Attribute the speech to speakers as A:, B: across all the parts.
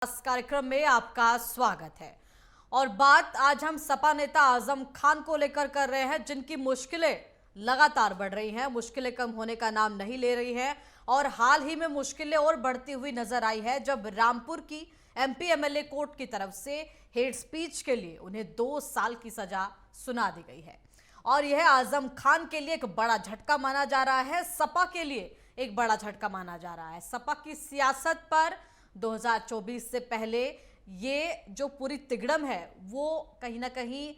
A: इस कार्यक्रम में आपका स्वागत है। और बात आज हम सपा नेता आजम खान को लेकर कर रहे हैं, जिनकी मुश्किलें लगातार बढ़ रही हैं, मुश्किलें कम होने का नाम नहीं ले रही हैं। और हाल ही में मुश्किलें और बढ़ती हुई नजर आई है जब रामपुर की एमपी एमएलए कोर्ट की तरफ से हेट स्पीच के लिए उन्हें 2 साल की सजा सुना दी गई है। और यह आजम खान के लिए एक बड़ा झटका माना जा रहा है, सपा के लिए एक बड़ा झटका माना जा रहा है। सपा की सियासत पर 2024 से पहले ये जो पूरी तिगड़म है वो कहीं ना कहीं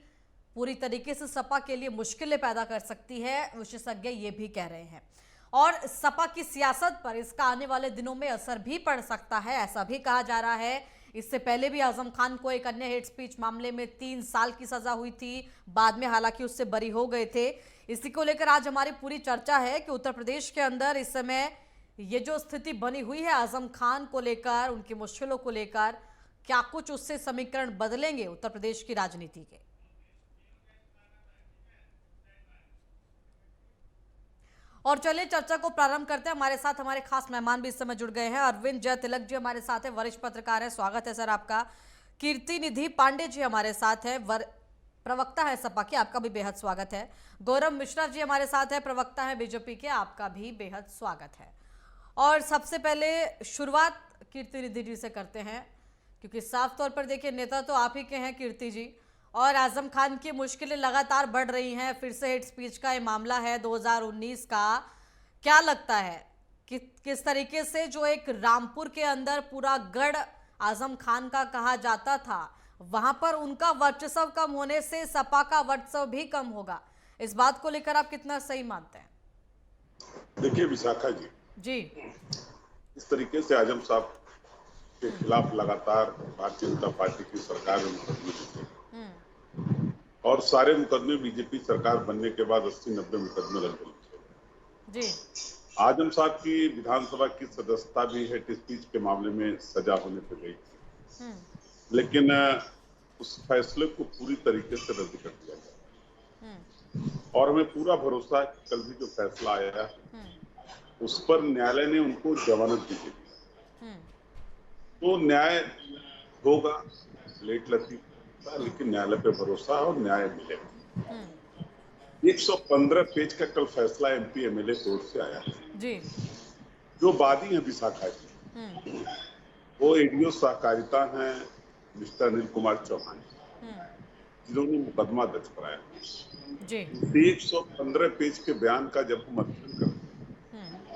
A: पूरी तरीके से सपा के लिए मुश्किलें पैदा कर सकती है, विशेषज्ञ ये भी कह रहे हैं। और सपा की सियासत पर इसका आने वाले दिनों में असर भी पड़ सकता है, ऐसा भी कहा जा रहा है। इससे पहले भी आजम खान को एक अन्य हेट स्पीच मामले में 3 साल की सजा हुई थी, बाद में हालांकि उससे बरी हो गए थे। इसी को लेकर आज हमारी पूरी चर्चा है कि उत्तर प्रदेश के अंदर इस समय ये जो स्थिति बनी हुई है आजम खान को लेकर, उनकी मुश्किलों को लेकर, क्या कुछ उससे समीकरण बदलेंगे उत्तर प्रदेश की राजनीति के? और चलिए चर्चा को प्रारंभ करते हैं। हमारे साथ हमारे खास मेहमान भी इस समय जुड़ गए हैं। अरविंद जय तिलक जी हमारे साथ है, वरिष्ठ पत्रकार है, स्वागत है सर आपका। कीर्ति निधि पांडे जी हमारे साथ है, प्रवक्ता है सपा के, आपका भी बेहद स्वागत है। गौरव मिश्रा जी हमारे साथ है, प्रवक्ता है बीजेपी के, आपका भी बेहद स्वागत है। और सबसे पहले शुरुआत कीर्ति निधि जी से करते हैं, क्योंकि साफ तौर पर देखिए नेता तो आप ही के हैं कीर्ति जी, और आजम खान की मुश्किलें लगातार बढ़ रही हैं। फिर से हेट स्पीच का ये मामला है 2019 का। क्या लगता है कि किस तरीके से जो एक रामपुर के अंदर पूरा गढ़ आजम खान का कहा जाता था, वहां पर उनका वर्चस्व कम होने से सपा का वर्चस्व भी कम होगा, इस बात को लेकर आप कितना सही मानते हैं?
B: देखिए विशाखा जी, इस तरीके से आजम साहब के खिलाफ लगातार भारतीय जनता पार्टी की सरकार में मुकदमे थे और सारे मुकदमे बीजेपी सरकार बनने के बाद 80-90 मुकदमे लग गए थे। आजम साहब की विधानसभा की सदस्यता भी हेट स्पीच के मामले में सजा होने पर गई थी, लेकिन उस फैसले को पूरी तरीके से रद्द कर दिया गया। और हमें पूरा भरोसा है कि कल भी जो फैसला आया उस पर न्यायालय ने उनको जमानत दी थी, तो न्याय होगा, लेट लतीफ, लेकिन न्यायालय पे भरोसा और न्याय मिलेगा। 115 पेज का कल फैसला एमपी एमएलए कोर्ट से आया जी। जो वादी है विशाखा जी, वो एडीओ सहकारिता हैं मिस्टर अनिल कुमार चौहान, जिन्होंने मुकदमा दर्ज कराया जी। 115 पेज के बयान का जब हम अध्ययन करते हैं,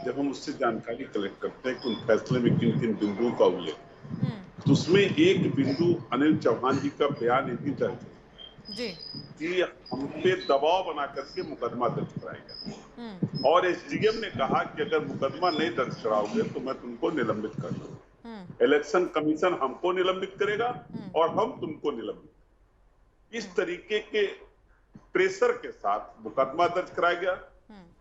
B: जब हम उससे जानकारी कलेक्ट करते हैं कि उन फैसले में किन किन बिंदुओं का उल्लेख, तो उसमें एक बिंदु अनिल चौहान जी का बयान यही दर्ज है कि हम पे दबाव बना करके मुकदमा दर्ज कराएगा, और एसडीएम ने कहा कि अगर मुकदमा नहीं दर्ज कराओगे तो मैं तुमको निलंबित कर दूंगा, इलेक्शन कमीशन हमको निलंबित करेगा और हम तुमको निलंबित। इस तरीके के प्रेशर के साथ मुकदमा दर्ज कराया गया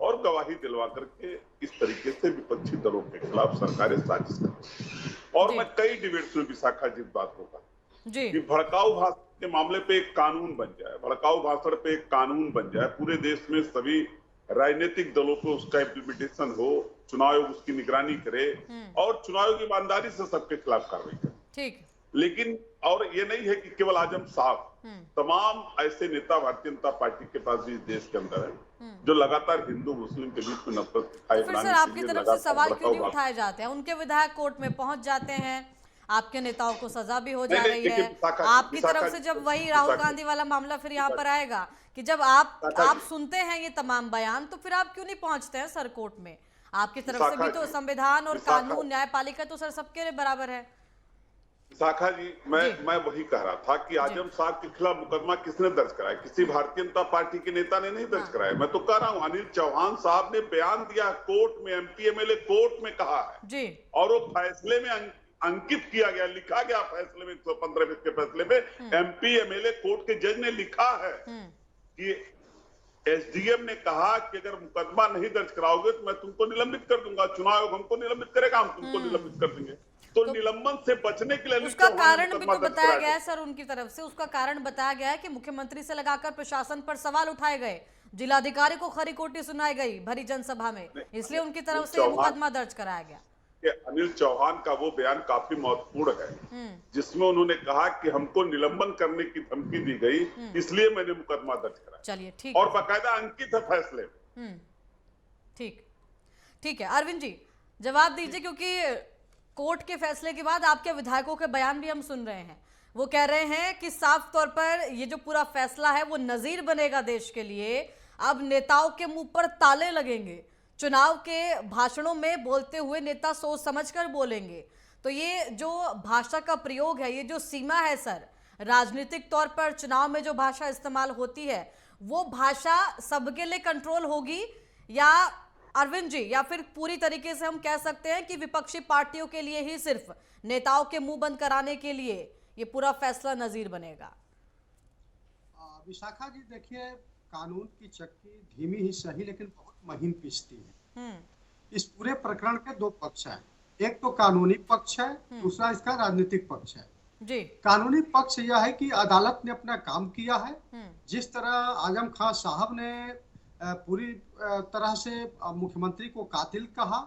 B: और गवाही दिलवा करके इस तरीके से विपक्षी दलों के खिलाफ सरकारें साजिश करती। और मैं कई डिबेट्स में विशाखा जी बात होगा कि भड़काऊ भाषण के मामले पे एक कानून बन जाए, भड़काऊ भाषण पे एक कानून बन जाए, पूरे देश में सभी राजनीतिक दलों पे उसका इम्प्लीमेंटेशन हो, चुनाव आयोग उसकी निगरानी करे और चुनाव आयोग ईमानदारी से सबके खिलाफ कार्रवाई करे। ठीक, लेकिन और ये नहीं है कि केवल आजम साहब, तमाम ऐसे नेता भारतीय जनता पार्टी के पास भी देश के अंदर है जो लगातार हिंदू मुस्लिम के बीच में नफरत दिखाई।
A: फिर सर आपकी तरफ से सवाल क्यों नहीं उठाए जाते हैं? उनके विधायक कोर्ट में पहुंच जाते हैं, आपके नेताओं को सजा भी हो जा रही है, आपकी तरफ से जब वही राहुल गांधी वाला मामला फिर यहाँ पर आएगा कि जब आप सुनते हैं ये तमाम बयान, तो फिर आप क्यों नहीं पहुंचते हैं सर कोर्ट में? आपकी तरफ से भी तो संविधान और कानून, न्यायपालिका तो सर सबके लिए बराबर है।
B: शाखा जी, मैं वही कह रहा था कि आजम साहब के खिलाफ मुकदमा किसने दर्ज कराया? किसी भारतीय जनता पार्टी के नेता ने नहीं दर्ज कराया। मैं तो कह रहा हूँ अनिल चौहान साहब ने बयान दिया कोर्ट में, एमपी एमएलए कोर्ट में कहा है जी, और वो फैसले में अंकित किया गया, लिखा गया फैसले में, 115 पेज के फैसले में एमपी एमएलए कोर्ट के जज ने लिखा है कि एसडीएम ने कहा कि अगर मुकदमा नहीं दर्ज कराओगे तो मैं तुमको निलंबित कर दूंगा, चुनाव आयोग हमको निलंबित करेगा, हम तुमको निलंबित कर देंगे। तो निलंबन से बचने के लिए
A: उसका कारण भी तो बताया गया है सर उनकी तरफ से, उसका कारण बताया गया है कि मुख्यमंत्री से लगाकर प्रशासन पर सवाल उठाए गए, जिलाधिकारी को खरी खोटी सुनाई गई भरी जनसभा में, इसलिए उनकी तरफ से मुकदमा दर्ज कराया गया।
B: कि अनिल चौहान का वो बयान काफी महत्वपूर्ण है, जिसमें उन्होंने कहा कि हमको निलंबन करने की धमकी दी गई, इसलिए मैंने मुकदमा दर्ज कराया।
A: चलिए ठीक
B: और बाकायदा अंकित है फैसले में।
A: ठीक ठीक है अरविंद जी, जवाब दीजिए, क्योंकि कोर्ट के फैसले के बाद आपके विधायकों के बयान भी हम सुन रहे हैं। वो कह रहे हैं कि साफ तौर पर ये जो पूरा फैसला है वो नजीर बनेगा देश के लिए। अब नेताओं के मुंह पर ताले लगेंगे, चुनाव के भाषणों में बोलते हुए नेता सोच समझकर बोलेंगे। तो ये जो भाषा का प्रयोग है, ये जो सीमा है सर, राजनीतिक तौर पर चुनाव में जो भाषा इस्तेमाल होती है वो भाषा सबके लिए कंट्रोल होगी, या अरविंद जी, या फिर पूरी तरीके से हम कह सकते हैं कि विपक्षी पार्टियों के लिए ही सिर्फ नेताओं के मुंह बंद कराने के लिए ये पूरा फैसला नजीर बनेगा?
C: विशाखा जी देखिए, कानून की चक्की धीमी ही सही लेकिन बहुत महीन पिसती है। इस पूरे प्रकरण के दो पक्ष हैं, एक तो कानूनी पक्ष है, दूसरा इसका राजनीतिक पक्ष है।
A: जी।
C: कानूनी पक्ष यह है कि अदालत ने अपना काम किया है। जिस तरह आजम खान साहब ने पूरी तरह से मुख्यमंत्री को कातिल कहा,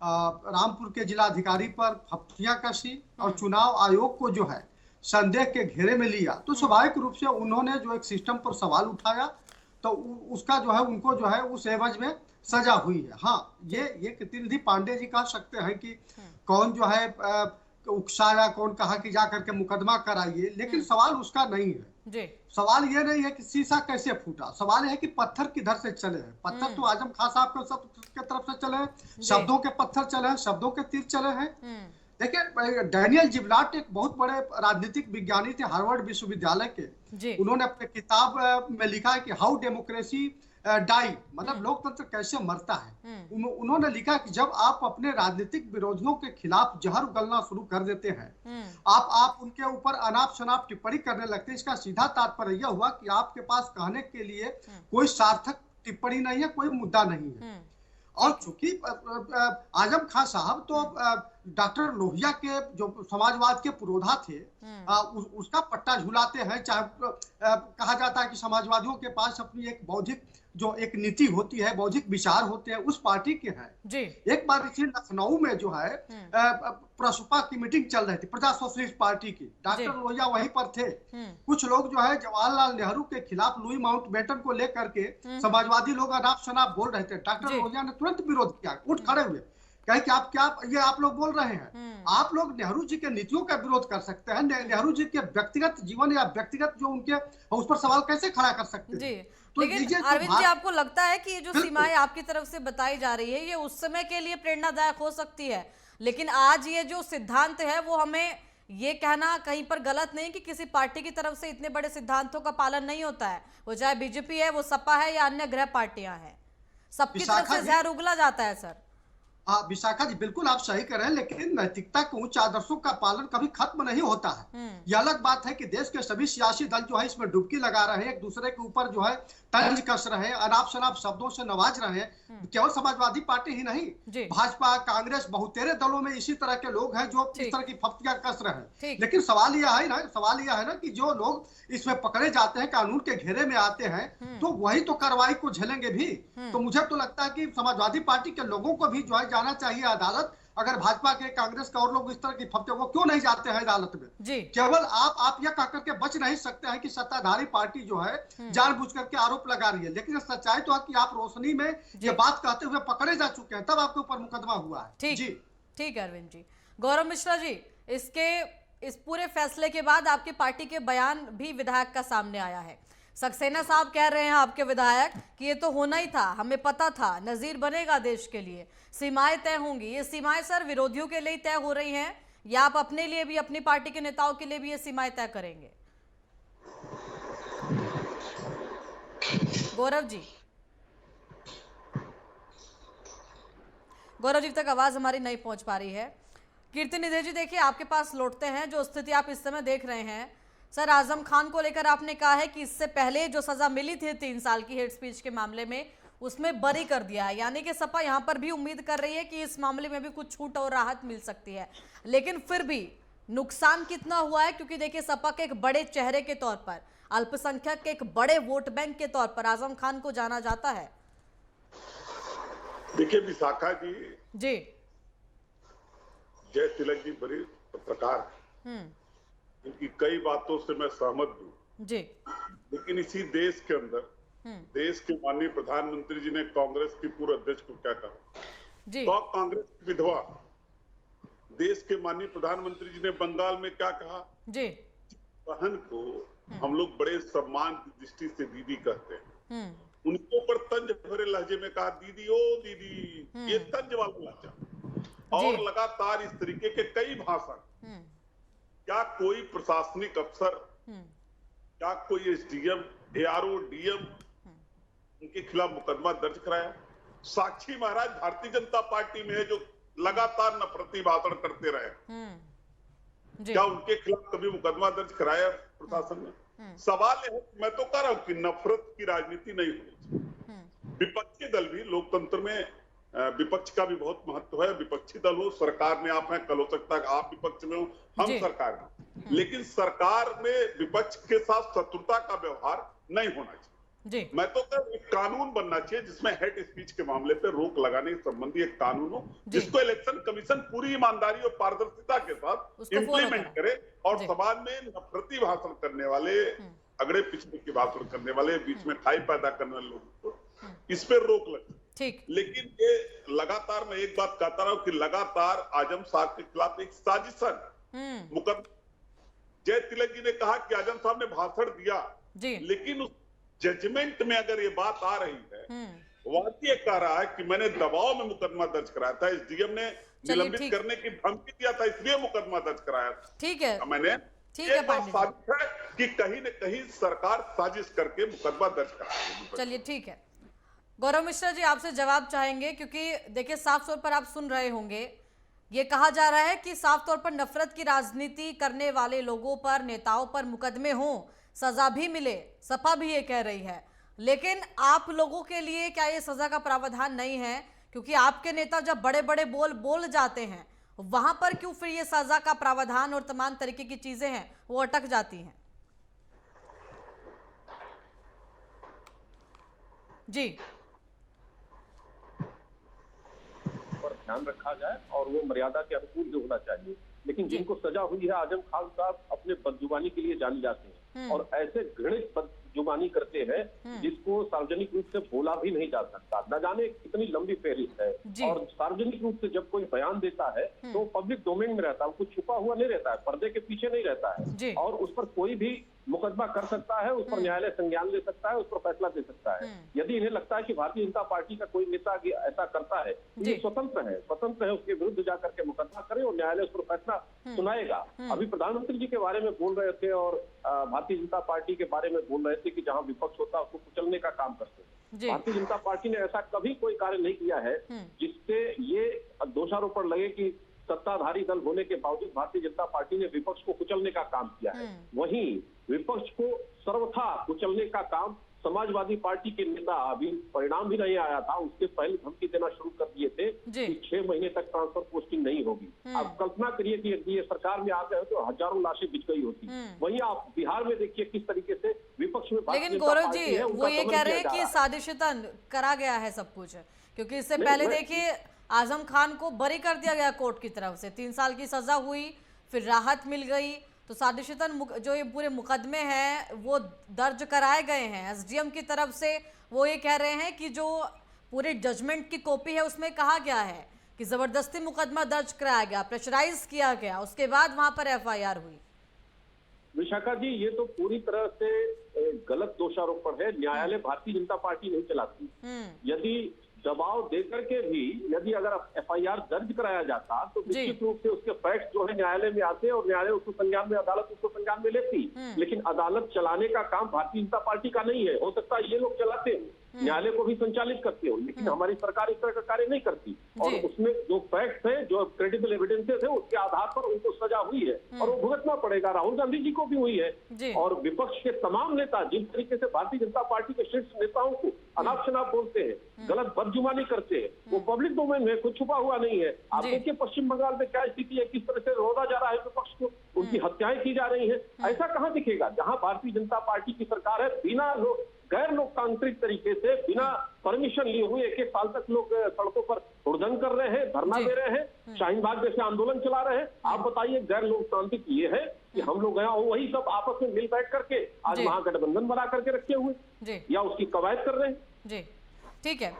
C: रामपुर के जिलाधिकारी पर फप्तियां कसी और चुनाव आयोग को जो है संदेह के घेरे में लिया, तो स्वाभाविक रूप से उन्होंने जो एक सिस्टम पर सवाल उठाया, तो उसका जो है उनको जो है उस एवज में सजा हुई है। हाँ, ये कृतिनिधि पांडे जी कह सकते हैं कि कौन जो है उकसाया, कौन कहा कि जा करके मुकदमा कराइए, लेकिन सवाल उसका नहीं है जी। सवाल ये नहीं है कि शीशा कैसे फूटा, सवाल है कि पत्थर किधर से चले हैं। पत्थर तो आजम खान साहब के तरफ से चले हैं, शब्दों के पत्थर चले हैं, शब्दों के तीर चले हैं। देखिए, डैनियल जिबलाट एक बहुत बड़े राजनीतिक विज्ञानी थे हार्वर्ड विश्वविद्यालय के। उन्होंने अपने किताब में लिखा है कि हाउ डेमोक्रेसी डाई, मतलब लोकतंत्र कैसे मरता है। उन्होंने लिखा कि जब आप अपने राजनीतिक विरोधियों के खिलाफ जहर उगलना शुरू कर देते हैं, आप उनके ऊपर अनाप शनाप टिप्पणी करने लगते हैं, इसका सीधा तात्पर्य यह हुआ कि आपके पास कहने के लिए कोई सार्थक टिप्पणी नहीं है, कोई मुद्दा नहीं है। और चूंकि आजम खान साहब तो डॉक्टर लोहिया के जो समाजवाद के पुरोधा थे, उसका पट्टा झुलाते हैं। चाहे कहा जाता है कि समाजवादियों के पास अपनी एक बौद्धिक जो एक नीति होती है, बौद्धिक विचार होते हैं, उस पार्टी के हैं जी। एक बार इसी लखनऊ में जो है प्रसपा की मीटिंग चल रही थी, प्रजा सोशलिस्ट पार्टी की, डॉक्टर लोहिया वहीं पर थे। कुछ लोग जो है जवाहरलाल नेहरू के खिलाफ लुई माउंटबेटन को लेकर के समाजवादी लोग अनाप शनाप बोल रहे थे। डॉक्टर लोहिया ने तुरंत विरोध किया, उठ खड़े हुए, कहे कि आप क्या ये आप लोग बोल रहे हैं, आप लोग नेहरू जी के नीतियों का विरोध कर सकते हैं, नेहरू जी के व्यक्तिगत जीवन या व्यक्तिगत जो उनके उस पर सवाल कैसे खड़ा कर सकते हैं।
A: तो लेकिन अरविंद जी, आपको लगता है कि ये जो सीमाएं आपकी तरफ से बताई जा रही है ये उस समय के लिए प्रेरणादायक हो सकती है, लेकिन आज ये जो सिद्धांत है वो हमें ये कहना कहीं पर गलत नहीं कि किसी पार्टी की तरफ से इतने बड़े सिद्धांतों का पालन नहीं होता है, वो चाहे बीजेपी है, वो सपा है या अन्य गृह पार्टियां हैं, सबकी तरफ से जहर उगला जाता है सर।
C: विशाखा जी, बिल्कुल आप सही कर रहे हैं, लेकिन नैतिकता के उच्च आदर्शों का पालन कभी खत्म नहीं होता है। यह अलग बात है कि देश के सभी सियासी दल जो है इसमें डुबकी लगा रहे हैं, एक दूसरे के ऊपर जो है तंज कस रहे हैं, अनाप शनाप शब्दों से नवाज रहे हैं। केवल समाजवादी पार्टी ही नहीं, भाजपा, कांग्रेस, बहुतेरे दलों में इसी तरह के लोग हैं जो इस तरह की फप्तियां कस रहे हैं। लेकिन सवाल यह है ना कि जो लोग इसमें पकड़े जाते हैं, कानून के घेरे में आते हैं, तो वही तो कार्रवाई को झेलेंगे भी। तो मुझे तो लगता है कि समाजवादी पार्टी के लोगों को भी जो है जाना चाहिए अदालत। अगर भाजपा के, कांग्रेस के और लोग इस तरह की फप्तियों को क्यों नहीं जाते हैं अदालत में जी। केवल आप यह कहकर के बच नहीं सकते हैं कि सत्ताधारी पार्टी जो है जानबूझ करके आरोप लगा रही है, लेकिन सच्चाई तो है कि आप रोशनी में ये बात कहते हुए पकड़े जा चुके हैं, तब आपके ऊपर मुकदमा हुआ है जी।
A: ठीक है अरविंद जी। गौरव मिश्रा जी, इस पूरे फैसले के बाद आपकी पार्टी के बयान भी विधायक का सामने आया है। सक्सेना साहब कह रहे हैं आपके विधायक कि ये तो होना ही था, हमें पता था, नजीर बनेगा देश के लिए, सीमाएं तय होंगी। ये सीमाएं सर विरोधियों के लिए तय हो रही हैं या आप अपने लिए भी, अपनी पार्टी के नेताओं के लिए भी ये सीमाएं तय करेंगे? गौरव जी तक आवाज हमारी नहीं पहुंच पा रही है। कीर्ति निधे जी, देखिए आपके पास लौटते हैं। जो स्थिति आप इस समय देख रहे हैं सर, आजम खान को लेकर आपने कहा है कि इससे पहले जो सजा मिली थी 3 साल की हेट स्पीच के मामले में, उसमें बरी कर दिया है, यानी कि सपा यहां पर भी उम्मीद कर रही है कि इस मामले में भी कुछ छूट और राहत मिल सकती है। लेकिन फिर भी नुकसान कितना हुआ है, क्योंकि देखिए सपा के एक बड़े चेहरे के तौर पर, अल्पसंख्यक के एक बड़े वोट बैंक के तौर पर आजम खान को जाना जाता है।
B: देखिए विशाखा जी, जय तिलक जी बड़े पत्रकार हैं। इनकी कई बातों से मैं सहमत हूँ जी, लेकिन इसी देश के अंदर देश के माननीय प्रधानमंत्री जी ने कांग्रेस की पूर्व अध्यक्ष को क्या कहा जी, तो कांग्रेस की विधवा देश के माननीय प्रधानमंत्री जी ने बंगाल में क्या कहा जी, बहन को हम लोग बड़े सम्मान की दृष्टि से दीदी कहते हैं, उनके ऊपर तंज भरे लहजे में कहा दीदी ओ दीदी, ये तंज वाला लहजा। और लगातार इस तरीके के कई भाषण, क्या कोई प्रशासनिक अफसर, क्या कोई एसडीएम, एआरओ, डीएम उनके खिलाफ मुकदमा दर्ज कराया? साक्षी महाराज भारतीय जनता पार्टी में है जो लगातार नफरती भाषण करते रहे, क्या उनके खिलाफ कभी मुकदमा दर्ज कराया प्रशासन ने? सवाल है, मैं तो कह रहा हूं कि नफरत की राजनीति नहीं होनी चाहिए। विपक्षी दल भी लोकतंत्र में विपक्ष का भी बहुत महत्व है। विपक्षी दल हो, सरकार में आप हैं, कल हो सकता है आप विपक्ष में हो, हम सरकार में, लेकिन सरकार में विपक्ष के साथ शत्रुता का व्यवहार नहीं होना चाहिए जी। मैं तो एक कानून बनना चाहिए जिसमें हेड स्पीच के मामले पे रोक लगाने संबंधी एक कानून हो, जिसको इलेक्शन कमीशन पूरी ईमानदारी और पारदर्शिता के साथ इम्प्लीमेंट करे और समाज में नफरती भाषण करने वाले, अगड़े पिछड़े की भाषण करने वाले, बीच में खाई पैदा करने वाले लोगों को इस पे रोक लगे। ठीक, लेकिन ये लगातार, मैं एक बात कहता रहा हूं कि लगातार आजम साहब के खिलाफ एक साजिशन मुकदमा। जय तिलक जी ने कहा कि आजम साहब ने भाषण दिया जी, लेकिन उस जजमेंट में अगर ये बात आ रही है, वाकई कह रहा है कि मैंने दबाव में मुकदमा दर्ज कराया था, एसडीएम ने निलंबित करने की धमकी दिया था इसलिए मुकदमा दर्ज कराया था। ठीक है, मैंने ये बात साबित है कि कहीं न कहीं सरकार साजिश करके मुकदमा दर्ज करा।
A: चलिए ठीक है, गौरव मिश्रा जी आपसे जवाब चाहेंगे, क्योंकि देखिए साफ तौर पर आप सुन रहे होंगे, ये कहा जा रहा है कि साफ तौर पर नफरत की राजनीति करने वाले लोगों पर, नेताओं पर मुकदमे हों, सजा भी मिले, सपा भी ये कह रही है, लेकिन आप लोगों के लिए क्या ये सजा का प्रावधान नहीं है? क्योंकि आपके नेता जब बड़े बड़े बोल जाते हैं, वहां पर क्यों फिर ये सजा का प्रावधान और तमाम तरीके की चीजें हैं वो अटक जाती हैं? जी,
D: पर ध्यान रखा जाए और वो मर्यादा के अनुकूल जो होना चाहिए। लेकिन जिनको सजा हुई है, आजम खान साहब अपने बदजुबानी के लिए जाने जाते हैं और ऐसे घृणित बदजुबानी करते हैं जिसको सार्वजनिक रूप से बोला भी नहीं जा सकता। न जाने कितनी लंबी फहरिस्त है। और सार्वजनिक रूप से जब कोई बयान देता है तो पब्लिक डोमेन में रहता है, कुछ छुपा हुआ नहीं रहता है, पर्दे के पीछे नहीं रहता है और उस पर कोई भी मुकदमा कर सकता है, उस पर न्यायालय संज्ञान ले सकता है, उस पर फैसला दे सकता है। यदि इन्हें लगता है कि भारतीय जनता पार्टी का कोई नेता ऐसा करता है, ये स्वतंत्र है, उसके विरुद्ध जाकर के मुकदमा करे और न्यायालय उस पर फैसला सुनाएगा। अभी प्रधानमंत्री जी के बारे में बोल रहे थे और भारतीय जनता पार्टी के बारे में बोल रहे थे कि जहां विपक्ष होता है उसको कुचलने का काम करते हैं। भारतीय जनता पार्टी ने ऐसा कभी कोई कार्य नहीं किया है जिससे ये दोषारोपण लगे कि सत्ताधारी दल होने के बावजूद भारतीय जनता पार्टी ने विपक्ष को कुचलने का काम किया है। वहीं विपक्ष को सर्वथा कुचलने का काम समाजवादी पार्टी के नेता, अभी परिणाम भी नहीं आया था, उसके पहले धमकी देना शुरू कर दिए थे कि 6 महीने तक ट्रांसफर पोस्टिंग नहीं होगी। अब कल्पना करिए कि यदि ये सरकार में आ गए तो हजारों लाशें बिछ गई होती। वहीं आप बिहार में देखिए किस तरीके से विपक्ष में,
A: लेकिन गौरव जी वो ये कह रहे हैं कि साजिशतन करा गया है सब कुछ, क्योंकि इससे पहले देखिए आजम खान को बरी कर दिया गया कोर्ट की तरफ से, 3 साल की सजा हुई, फिर राहत मिल गई, तो साजिशतन जो ये पूरे मुकदमे हैं वो दर्ज कराए गए हैं एसडीएम की तरफ से। वो ये कह रहे हैं कि जो पूरे जजमेंट की कॉपी है उसमें कहा गया है कि जबरदस्ती मुकदमा दर्ज कराया गया, प्रेशराइज किया गया, उसके बाद वहां पर एफआईआर हुई।
D: विशाखा जी, ये तो पूरी तरह से गलत दोषारोपण है। न्यायालय भारतीय जनता पार्टी नहीं चलाती। यदि दबाव देकर के भी यदि अगर एफआईआर दर्ज कराया जाता तो निश्चित रूप से उसके फैक्ट जो है न्यायालय में आते और न्यायालय उसको संज्ञान में, अदालत उसको संज्ञान में लेती। लेकिन अदालत चलाने का काम भारतीय जनता पार्टी का नहीं है। हो सकता है ये लोग चलाते हो, न्यायालय को भी संचालित करते हो, लेकिन हमारी सरकार इस तरह का कार्य नहीं करती। और उसमें जो फैक्ट्स हैं, जो क्रेडिबल एविडेंसेस है, उसके आधार पर उनको सजा हुई है और वो भुगतना पड़ेगा। राहुल गांधी जी को भी हुई है और विपक्ष के तमाम नेता जिस तरीके से भारतीय जनता पार्टी के शीर्ष नेताओं को अनाप शनाप बोलते हैं, गलत बदजुबानी करते हैं, वो पब्लिक डोमेन में कुछ छुपा हुआ नहीं है। आप देखिए पश्चिम बंगाल में क्या स्थिति है, किस तरह से रोदा जा रहा है विपक्ष को, उनकी हत्याएं की जा रही है। ऐसा कहां दिखेगा जहां भारतीय जनता पार्टी की सरकार है, बिना गैर लोकतांत्रिक तरीके से बिना परमिशन लिए हुए 1-1 साल तक लोग सड़कों पर हुड़दंग कर रहे हैं, धरना दे रहे हैं, शाहीन बाग जैसे आंदोलन चला रहे हैं। आप बताइए गैर लोकतांत्रिक ये है कि हम लोग हैं और वही सब आपस में मिल बैठ करके आज महागठबंधन बना करके रखे हुए या उसकी कवायद कर रहे हैं।
A: जी ठीक है,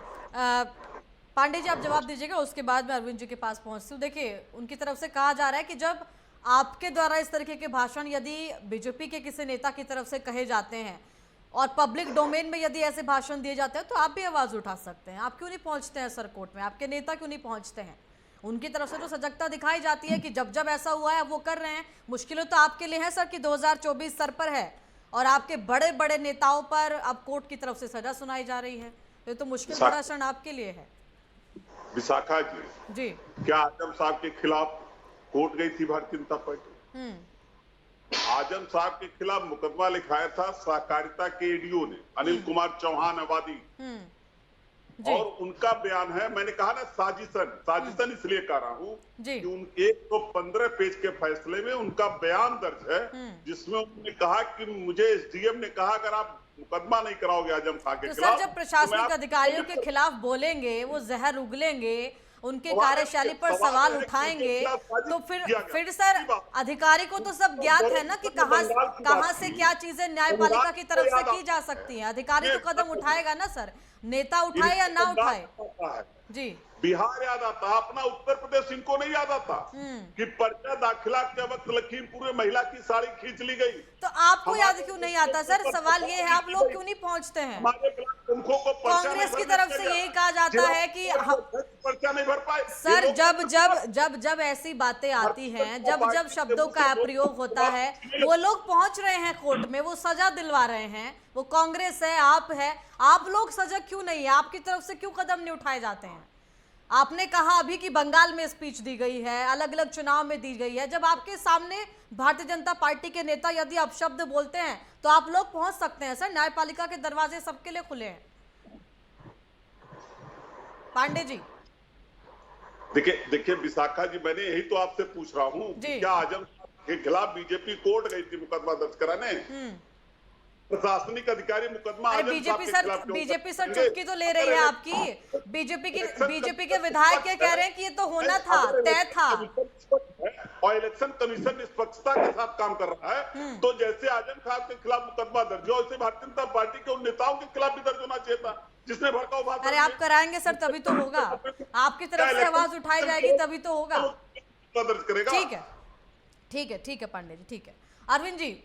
A: पांडे जी आप जवाब दीजिएगा, उसके बाद मैं अरविंद जी के पास पहुंचती हूँ। देखिए उनकी तरफ से कहा जा रहा है कि जब आपके द्वारा इस तरीके के भाषण यदि बीजेपी के किसी नेता की तरफ से कहे जाते हैं और पब्लिक डोमेन में यदि ऐसे भाषण दिए जाते हैं तो आप भी आवाज उठा सकते हैं। आप क्यों नहीं पहुंचते हैं सर कोर्ट में, आपके नेता क्यों नहीं पहुंचते हैं? उनकी तरफ से तो सजगता दिखाई जाती है कि जब जब ऐसा हुआ है वो कर रहे हैं। मुश्किलें तो आपके लिए हैं सर कि 2024 सर पर है और आपके बड़े बड़े नेताओं पर अब कोर्ट की तरफ से सजा सुनाई जा रही है। ये तो मुश्किल बड़ा क्षण आपके लिए है।
B: विशाखा जी, क्या आजम साहब के खिलाफ कोर्ट गई थी भारतीय जनता पार्टी? आजम साहब के खिलाफ मुकदमा लिखाया था सहकारिता के एडीओ ने, अनिल कुमार चौहान आबादी, और उनका बयान है, मैंने कहा ना साजिशन इसलिए कह रहा हूँ कि उन 115 पेज के फैसले में उनका बयान दर्ज है जिसमें उन्होंने कहा कि मुझे एसडीएम ने कहा अगर आप मुकदमा नहीं कराओगे आजम खान के खिलाफ,
A: जब प्रशासनिक अधिकारियों के खिलाफ बोलेंगे, वो जहर उगलेंगे, उनके कार्यशैली पर सवाल उठाएंगे, तो फिर सर अधिकारी को तो सब ज्ञात है ना कि कहां से क्या चीजें न्यायपालिका की तरफ से की जा सकती हैं। अधिकारी तो कदम उठाएगा ना सर, नेता उठाए या ना उठाए। जी
B: बिहार याद आता, अपना उत्तर प्रदेश इनको नहीं याद आता कि पर्चा दाखिला के वक्त लखीमपुर में महिला की साड़ी खींच ली गई।
A: तो आपको याद क्यों नहीं आता सर? सवाल ये है आप लोग क्यों नहीं पहुंचते हैं? कांग्रेस की तरफ से यही कहा जाता है कि
B: पर्चा नहीं भर पाए
A: सर। जब ऐसी बातें आती हैं, जब शब्दों का प्रयोग होता है, वो लोग पहुंच रहे हैं कोर्ट में, वो सजा दिलवा रहे हैं, वो कांग्रेस है, आप लोग सजग क्यों नहीं है? आपकी तरफ से क्यों कदम नहीं उठाए जाते हैं? आपने कहा अभी कि बंगाल में स्पीच दी गई है, अलग अलग चुनाव में दी गई है। जब आपके सामने भारतीय जनता पार्टी के नेता यदि अपशब्द बोलते हैं तो आप लोग पहुंच सकते हैं सर, न्यायपालिका के दरवाजे सबके लिए खुले हैं। पांडे जी
B: देखिए विशाखा जी, मैंने यही तो आपसे पूछ रहा हूँ, क्या आजम के खिलाफ बीजेपी कोर्ट गई थी मुकदमा दर्ज कराने? प्रशासनिक अधिकारी मुकदमा
A: बीजेपी सर चुटकी तो ले रही है आपकी। बीजेपी के विधायक क्या कह रहे हैं कि ये तो होना था, तय था,
B: और इलेक्शन कमीशन निष्पक्षता के साथ काम कर रहा है। तो जैसे आजम खान के खिलाफ मुकदमा दर्ज हो, वैसे भारतीय जनता पार्टी के उन नेताओं के खिलाफ भी दर्ज होना चाहिए था जिसने भड़काऊ बात।
A: अरे आप कराएंगे सर तभी तो होगा, आपकी तरफ से आवाज उठाई जाएगी तभी तो होगा।
B: दर्ज करेगा।
A: ठीक है पांडे जी, ठीक है। अरविंद जी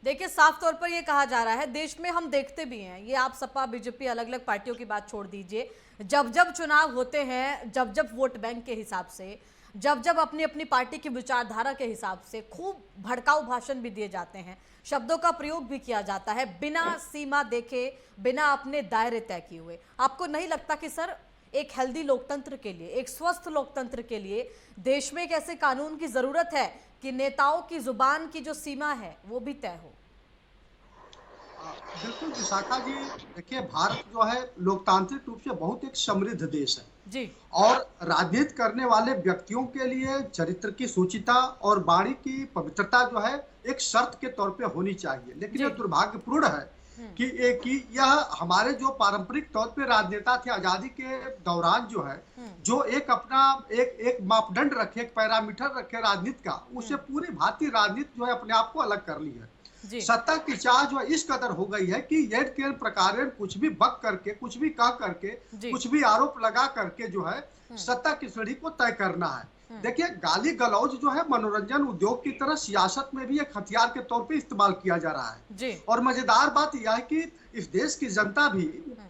A: देखिए, साफ तौर पर यह कहा जा रहा है, देश में हम देखते भी हैं, ये आप सपा बीजेपी अलग अलग पार्टियों की बात छोड़ दीजिए, जब जब चुनाव होते हैं, जब जब वोट बैंक के हिसाब से, जब जब अपनी अपनी पार्टी की विचारधारा के हिसाब से खूब भड़काऊ भाषण भी दिए जाते हैं, शब्दों का प्रयोग भी किया जाता है बिना सीमा देखे, बिना अपने दायरे तय किए हुए। आपको नहीं लगता कि सर एक हेल्दी लोकतंत्र के लिए, एक स्वस्थ लोकतंत्र के लिए देश में एक ऐसे कानून की जरूरत है कि नेताओं की जुबान की जो सीमा है वो भी तय हो?
C: बिल्कुल विशाखा जी, देखिए भारत जो है लोकतांत्रिक रूप से बहुत एक समृद्ध देश है
A: जी,
C: और राजनीति करने वाले व्यक्तियों के लिए चरित्र की सूचिता और वाणी की पवित्रता जो है एक शर्त के तौर पे होनी चाहिए। लेकिन यह दुर्भाग्यपूर्ण है कि यह हमारे जो पारंपरिक तौर पे राजनेता थे आजादी के दौरान जो है, जो एक अपना एक मापदंड रखे, एक पैरामीटर रखे राजनीति का, उससे पूरी भारतीय राजनीति जो है अपने आप को अलग कर ली है। सत्ता की चाह जो इस कदर हो गई है कि येड के प्रकार कुछ भी बक करके, कुछ भी कह करके, कुछ भी आरोप लगा करके जो है सत्ता की श्रेणी को तय करना है। देखिए गाली गलौज जो है मनोरंजन उद्योग की तरह सियासत में भी एक हथियार के तौर पे इस्तेमाल किया जा रहा है। और मजेदार बात यह है कि इस देश की जनता भी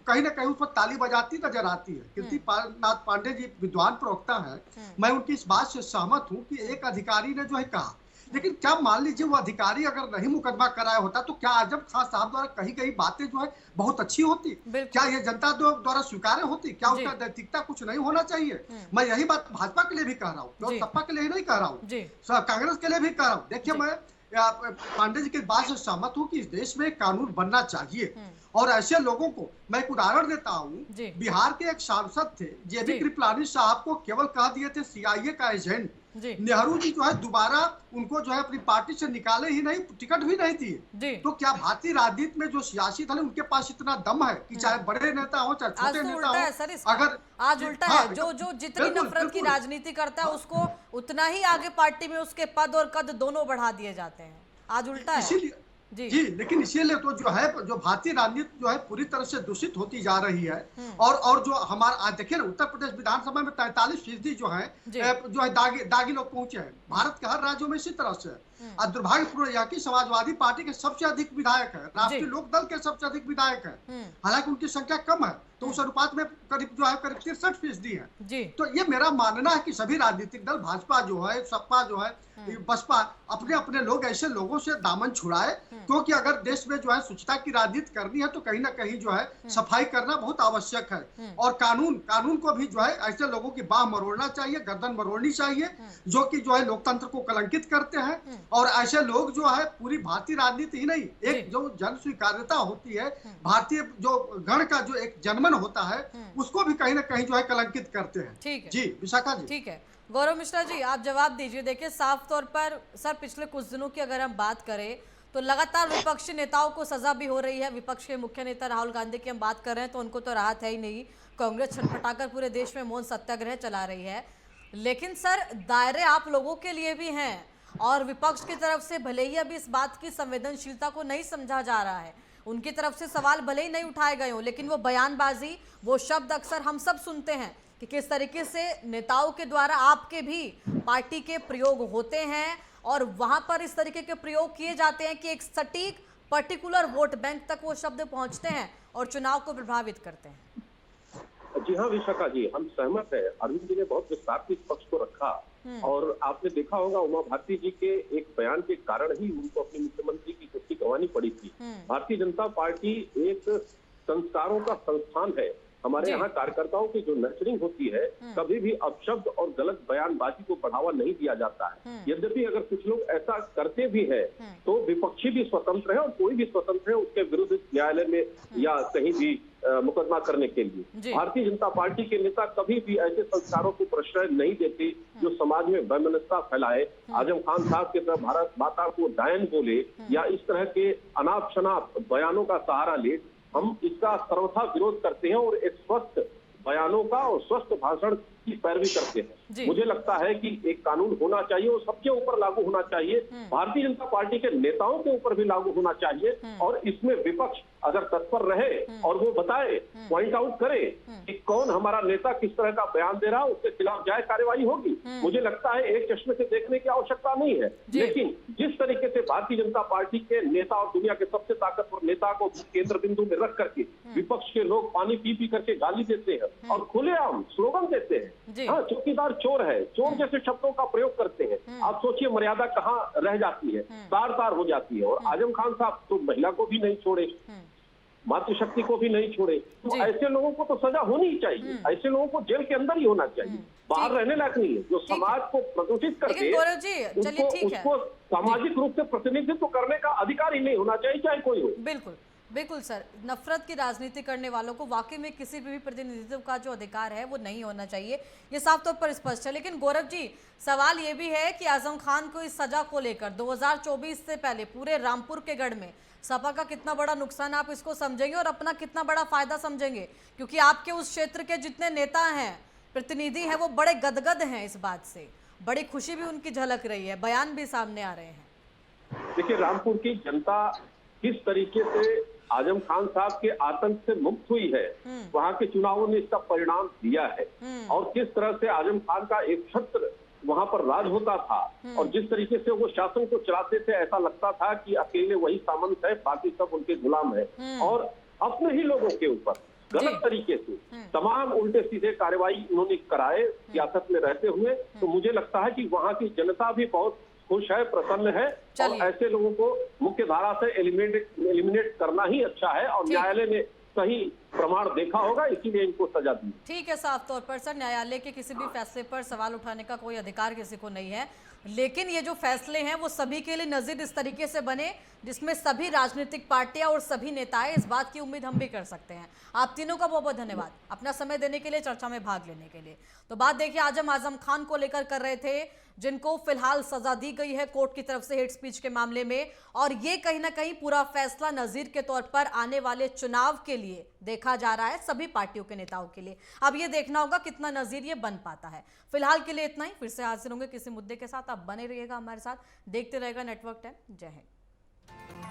C: कहीं ना कहीं उस पर ताली बजाती नजर आती है। कीर्ति नाथ पांडे जी विद्वान प्रवक्ता है, मैं उनकी इस बात से सहमत हूँ कि एक अधिकारी ने जो है कहा, लेकिन क्या मान लीजिए वो अधिकारी अगर नहीं मुकदमा कराया होता तो क्या आजम खान साहब द्वारा कही गई बातें जो है बहुत अच्छी होती? क्या ये जनता द्वारा स्वीकार्य होती? क्या उसका नैतिकता कुछ नहीं होना चाहिए? मैं यही बात भाजपा के लिए भी कह रहा हूँ, और सपा के लिए नहीं कह रहा हूँ, कांग्रेस के लिए भी कह रहा हूँ। देखिए मैं पांडे जी की बात से सहमत हूँ कि इस देश में कानून बनना चाहिए, और ऐसे लोगों को मैं एक उदाहरण देता हूँ। बिहार के एक सांसद थे जेबी कृपलानी साहब को केवल कह दिए थे CIA का एजेंट,
A: जी।
C: नेहरू जी जो है दोबारा उनको जो है अपनी पार्टी से निकाले ही नहीं, टिकट भी नहीं
A: जी।
C: दिए। तो क्या भारतीय राजनीति में जो सियासी दल है उनके पास इतना दम है कि चाहे बड़े नेता हो चाहे
A: आज
C: छोटे
A: तो
C: नेता
A: उल्टा
C: हो,
A: है सर इसका।
C: अगर
A: आज उल्टा
C: हाँ,
A: है, जो जो जितनी
C: बिल्कुल,
A: नफरत की
C: बिल्कुल।
A: राजनीति करता है
C: हाँ,
A: उसको उतना ही आगे पार्टी में उसके पद और कद दोनों बढ़ा दिए जाते हैं। आज उल्टा है।
C: इसीलिए
A: जी।
C: जी, लेकिन इसीलिए तो जो है जो भारतीय राजनीति जो है पूरी तरह से दूषित होती जा रही है। और जो हमारा आज देखिए ना उत्तर प्रदेश विधानसभा में 43% जो है
A: जी।
C: जो है दागी लोग पहुंचे हैं। भारत के हर राज्यों में इसी तरह से है। और दुर्भाग्यपूर्ण यह कि समाजवादी पार्टी के सबसे अधिक विधायक है, राष्ट्रीय लोक दल के सबसे अधिक विधायक है, हालांकि उनकी संख्या कम है, तो उस अनुपात में करीब जो है करीब 63% है।
A: जी।
C: तो ये मेरा मानना है कि सभी राजनीतिक दल भाजपा जो है, सपा जो है, बसपा अपने अपने लोग ऐसे लोगों से दामन छुड़ाए, क्योंकि अगर देश में जो है स्वच्छता की राजनीति करनी है तो कहीं ना कहीं जो है सफाई करना बहुत आवश्यक है। और कानून को भी जो है ऐसे लोगों की बाह मरोड़ना चाहिए, गर्दन मरोड़नी चाहिए जो कि जो है लोकतंत्र को कलंकित करते हैं। और ऐसे लोग जो है पूरी भारतीय राजनीति ही नहीं, एक जो जन स्वीकार्यता होती है, भारतीय जो गण का जो एक जनमन होता है, उसको भी कहीं ना कहीं जो है कलंकित करते हैं।
A: ठीक है
C: जी विशाखा जी।
A: ठीक है, गौरव मिश्रा जी आप जवाब दीजिए। देखिए साफ तौर पर सर पिछले कुछ दिनों की अगर हम बात करें तो लगातार विपक्षी नेताओं को सजा भी हो रही है। विपक्ष के मुख्य नेता राहुल गांधी की हम बात कर रहे हैं तो उनको तो राहत है ही नहीं। कांग्रेस छटपटाकर पूरे देश में मौन सत्याग्रह चला रही है। लेकिन सर दायरे आप लोगों के लिए भी हैं और विपक्ष की तरफ से भले ही अभी इस बात की संवेदनशीलता को नहीं समझा जा रहा है, उनकी तरफ से सवाल भले ही नहीं उठाए गए हों, लेकिन वो बयानबाजी, वो शब्द अक्सर हम सब सुनते हैं कि किस तरीके से नेताओं के द्वारा आपके भी पार्टी के प्रयोग होते हैं और वहां पर इस तरीके के प्रयोग किए जाते हैं कि एक सटीक पर्टिकुलर वोट बैंक तक वो शब्द पहुंचते हैं और चुनाव को प्रभावित करते हैं।
D: जी हाँ विशाखा जी, हम सहमत है। अरविंद जी ने बहुत विस्तार से इस पक्ष को रखा और आपने देखा होगा उमा भारती जी के एक बयान के कारण ही उनको अपने मुख्यमंत्री की कुर्सी गंवानी पड़ी थी। भारतीय जनता पार्टी एक संस्कारों का संस्थान है। हमारे यहाँ कार्यकर्ताओं की जो नर्चरिंग होती है, कभी भी अपशब्द और गलत बयानबाजी को बढ़ावा नहीं दिया जाता है। यद्यपि अगर कुछ लोग ऐसा करते भी हैं तो विपक्षी भी स्वतंत्र है और कोई भी स्वतंत्र है उसके विरुद्ध न्यायालय में या कहीं भी मुकदमा करने के लिए। भारतीय जनता पार्टी के नेता कभी भी ऐसे संस्कारों को प्रश्रय नहीं देते जो समाज में वैमनस्यता फैलाए, आजम खान साहब की तरह भारत माता को डायन बोले या इस तरह के अनाप शनाप बयानों का सहारा ले। हम इसका सर्वथा विरोध करते हैं और एक स्वस्थ बयानों का और स्वस्थ भाषण की पैरवी करते हैं। मुझे लगता है कि एक कानून होना चाहिए और सबके ऊपर लागू होना चाहिए, भारतीय जनता पार्टी के नेताओं के ऊपर भी लागू होना चाहिए और इसमें विपक्ष अगर तत्पर रहे और वो बताए, पॉइंट आउट करे कि कौन हमारा नेता किस तरह का बयान दे रहा है, उसके खिलाफ जायज कार्रवाई होगी। मुझे लगता है एक चश्मे से देखने की आवश्यकता नहीं है, लेकिन जिस तरीके से भारतीय जनता पार्टी के नेता और दुनिया के सबसे ताकतवर नेता को केंद्र बिंदु में रख करके विपक्ष के लोग पानी पी पी करके गाली देते हैं और खुलेआम स्लोगन देते हैं, हाँ चौकीदार चोर है, चोर जैसे शब्दों का प्रयोग करते हैं। आप सोचिए मर्यादा कहाँ रह जाती है, तार तार हो जाती है। और आजम खान साहब तो महिला को भी नहीं छोड़े, मातृशक्ति को भी नहीं छोड़े, तो ऐसे लोगों को तो सजा होनी ही चाहिए। ऐसे लोगों को जेल के अंदर ही होना चाहिए, बाहर रहने लायक नहीं है। जो समाज को प्रदूषित करके उसको सामाजिक रूप से प्रतिनिधित्व करने का अधिकार ही नहीं होना चाहिए, चाहे कोई हो।
A: बिल्कुल बिल्कुल सर, नफरत की राजनीति करने वालों को वाकई में किसी भी प्रतिनिधित्व का जो अधिकार है वो नहीं होना चाहिए, ये साफ तौर पर स्पष्ट है। लेकिन गौरव जी सवाल ये भी है कि आजम खान को इस सजा को लेकर 2024 से पहले पूरे रामपुर के गढ़ में सपा का कितना बड़ा नुकसान आप इसको समझेंगे और अपना कितना बड़ा फायदा समझेंगे, क्योंकि आपके उस क्षेत्र के जितने नेता हैं, प्रतिनिधि हैं, वो बड़े गदगद हैं इस बात से, बड़ी खुशी भी उनकी झलक रही है, बयान भी सामने आ रहे हैं।
D: देखिए रामपुर की जनता किस तरीके से आजम खान साहब के आतंक से मुक्त हुई है, वहां के चुनावों ने इसका परिणाम दिया है। और किस तरह से आजम खान का एक छत्र वहां पर राज होता था और जिस तरीके से वो शासन को चलाते थे, ऐसा लगता था कि अकेले वही सामंत है, बाकी सब उनके गुलाम है। और अपने ही लोगों के ऊपर गलत तरीके से तमाम उल्टे सीधे कार्रवाई उन्होंने कराए सियासत में रहते हुए। तो मुझे लगता है कि वहां की जनता भी बहुत खुश है, प्रसन्न है और ऐसे लोगों को मुख्य धारा से एलिमिनेट करना ही अच्छा है। और न्यायालय ने सही प्रमाण देखा होगा, इसीलिए इनको सजा दी।
A: ठीक है, साफ तौर पर सर न्यायालय के किसी भी फैसले पर सवाल उठाने का कोई अधिकार किसी को नहीं है, लेकिन ये जो फैसले हैं वो सभी के लिए नजीर इस तरीके से बने जिसमें सभी राजनीतिक पार्टियां और सभी नेताएं, इस बात की उम्मीद हम भी कर सकते हैं। आप तीनों का बहुत बहुत धन्यवाद अपना समय देने के लिए, चर्चा में भाग लेने के लिए। तो बात देखिए आजम खान को लेकर कर रहे थे जिनको फिलहाल सजा दी गई है कोर्ट की तरफ से हेट स्पीच के मामले में। और ये कहीं ना कहीं पूरा फैसला नजीर के तौर पर आने वाले चुनाव के लिए देखा जा रहा है, सभी पार्टियों के नेताओं के लिए। अब ये देखना होगा कितना नजीर ये बन पाता है। फिलहाल के लिए इतना ही, फिर से हाजिर होंगे किसी मुद्दे के साथ। आप बने रहिएगा हमारे साथ, देखते रहेगा नेटवर्क 10। जय हिंद।